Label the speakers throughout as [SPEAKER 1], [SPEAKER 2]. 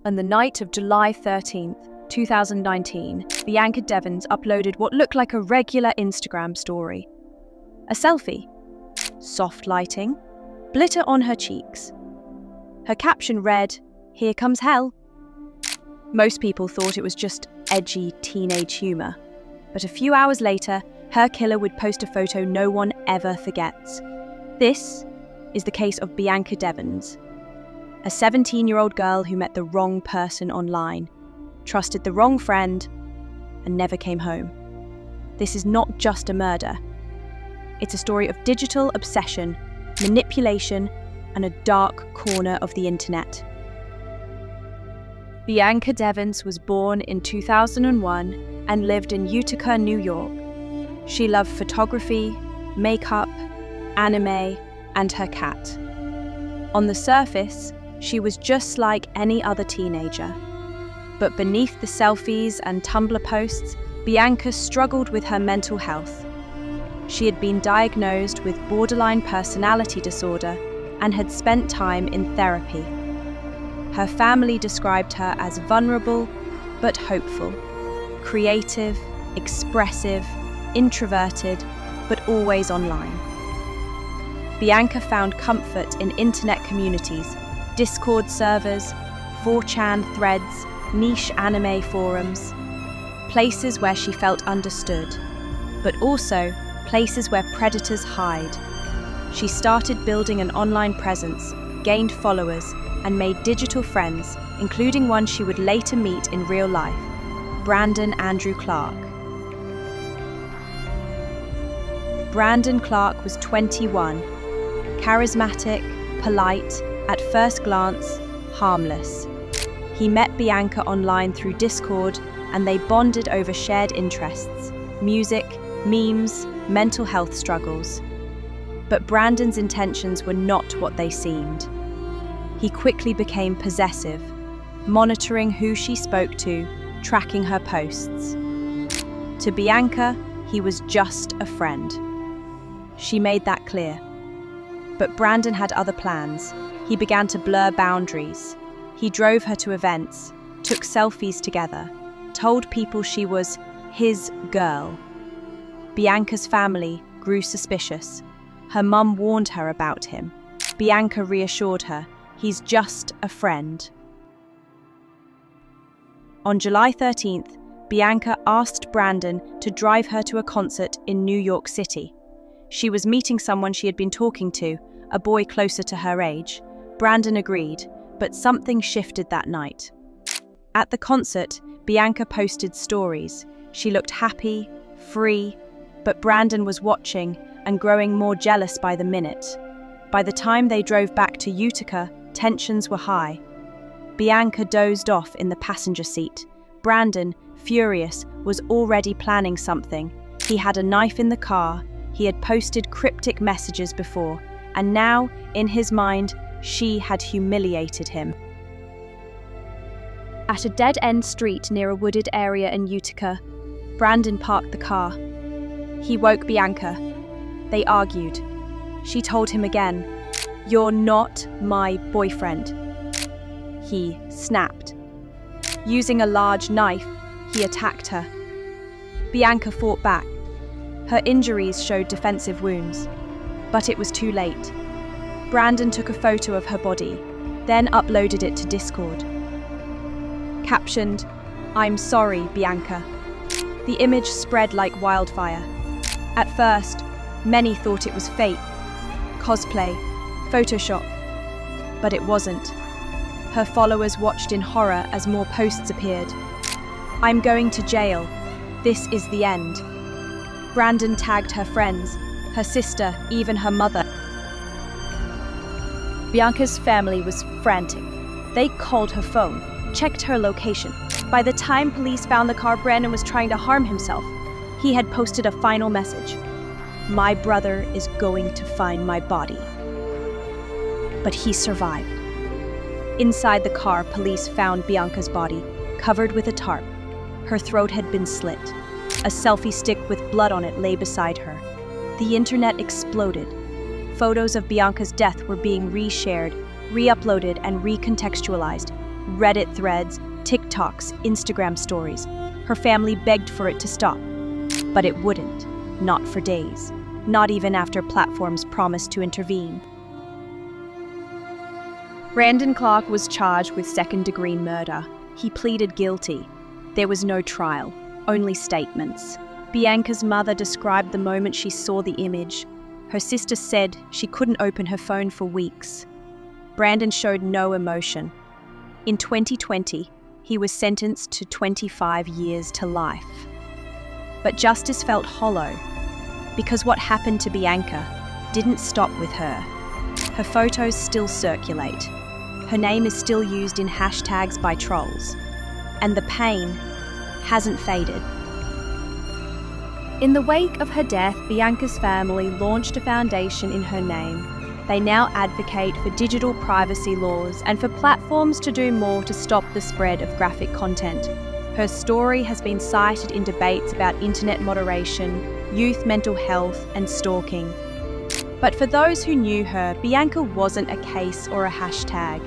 [SPEAKER 1] On the night of July 13th, 2019, Bianca Devins uploaded what looked like a regular Instagram story. A selfie. Soft lighting. Glitter on her cheeks. Her caption read, "Here comes hell." Most people thought it was just edgy teenage humor. But a few hours later, her killer would post a photo no one ever forgets. This is the case of Bianca Devins, a 17-year-old girl who met the wrong person online, trusted the wrong friend, and never came home. This is not just a murder. It's a story of digital obsession, manipulation, and a dark corner of the internet. Bianca Devins was born in 2001 and lived in Utica, New York. She loved photography, makeup, anime, and her cat. On the surface, she was just like any other teenager. But beneath the selfies and Tumblr posts, Bianca struggled with her mental health. She had been diagnosed with borderline personality disorder and had spent time in therapy. Her family described her as vulnerable but hopeful, creative, expressive, introverted, but always online. Bianca found comfort in internet communities, Discord servers, 4chan threads, niche anime forums, places where she felt understood, but also places where predators hide. She started building an online presence, gained followers, and made digital friends, including one she would later meet in real life, Brandon Andrew Clark. Brandon Clark was 21, charismatic, polite, at first glance, harmless. He met Bianca online through Discord, and they bonded over shared interests, music, memes, mental health struggles. But Brandon's intentions were not what they seemed. He quickly became possessive, monitoring who she spoke to, tracking her posts. To Bianca, he was just a friend. She made that clear. But Brandon had other plans. He began to blur boundaries. He drove her to events, took selfies together, told people she was his girl. Bianca's family grew suspicious. Her mum warned her about him. Bianca reassured her, he's just a friend. On July 13th, Bianca asked Brandon to drive her to a concert in New York City. She was meeting someone she had been talking to, a boy closer to her age. Brandon agreed, but something shifted that night. At the concert, Bianca posted stories. She looked happy, free, but Brandon was watching and growing more jealous by the minute. By the time they drove back to Utica, tensions were high. Bianca dozed off in the passenger seat. Brandon, furious, was already planning something. He had a knife in the car. He had posted cryptic messages before, and now, in his mind, she had humiliated him. At a dead-end street near a wooded area in Utica, Brandon parked the car. He woke Bianca. They argued. She told him again, "You're not my boyfriend." He snapped. Using a large knife, he attacked her. Bianca fought back. Her injuries showed defensive wounds, but it was too late. Brandon took a photo of her body, then uploaded it to Discord. Captioned, "I'm sorry, Bianca." The image spread like wildfire. At first, many thought it was fake, cosplay, Photoshop, but it wasn't. Her followers watched in horror as more posts appeared. "I'm going to jail. This is the end." Brandon tagged her friends, her sister, even her mother. Bianca's family was frantic. They called her phone, checked her location. By the time police found the car, Brandon was trying to harm himself. He had posted a final message. "My brother is going to find my body." But he survived. Inside the car, police found Bianca's body, covered with a tarp. Her throat had been slit. A selfie stick with blood on it lay beside her. The internet exploded. Photos of Bianca's death were being reshared, re-uploaded, and recontextualized. Reddit threads, TikToks, Instagram stories. Her family begged for it to stop, but it wouldn't, not for days, not even after platforms promised to intervene. Brandon Clark was charged with second-degree murder. He pleaded guilty. There was no trial, only statements. Bianca's mother described the moment she saw the image. Her sister said she couldn't open her phone for weeks. Brandon showed no emotion. In 2020, he was sentenced to 25 years to life. But justice felt hollow, because what happened to Bianca didn't stop with her. Her photos still circulate. Her name is still used in hashtags by trolls. And the pain hasn't faded. In the wake of her death, Bianca's family launched a foundation in her name. They now advocate for digital privacy laws and for platforms to do more to stop the spread of graphic content. Her story has been cited in debates about internet moderation, youth mental health, and stalking. But for those who knew her, Bianca wasn't a case or a hashtag.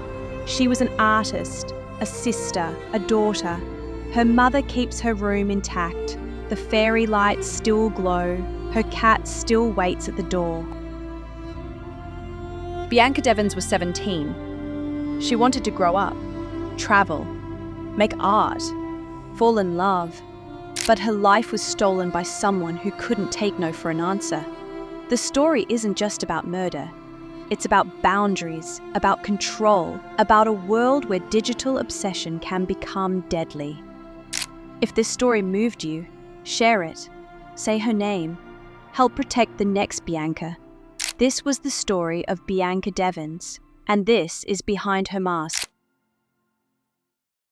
[SPEAKER 1] She was an artist, a sister, a daughter. Her mother keeps her room intact. The fairy lights still glow. Her cat still waits at the door. Bianca Devins was 17. She wanted to grow up, travel, make art, fall in love. But her life was stolen by someone who couldn't take no for an answer. The story isn't just about murder. It's about boundaries, about control, about a world where digital obsession can become deadly. If this story moved you, share it. Say her name. Help protect the next Bianca. This was the story of Bianca Devins, and this is Behind Her Mask.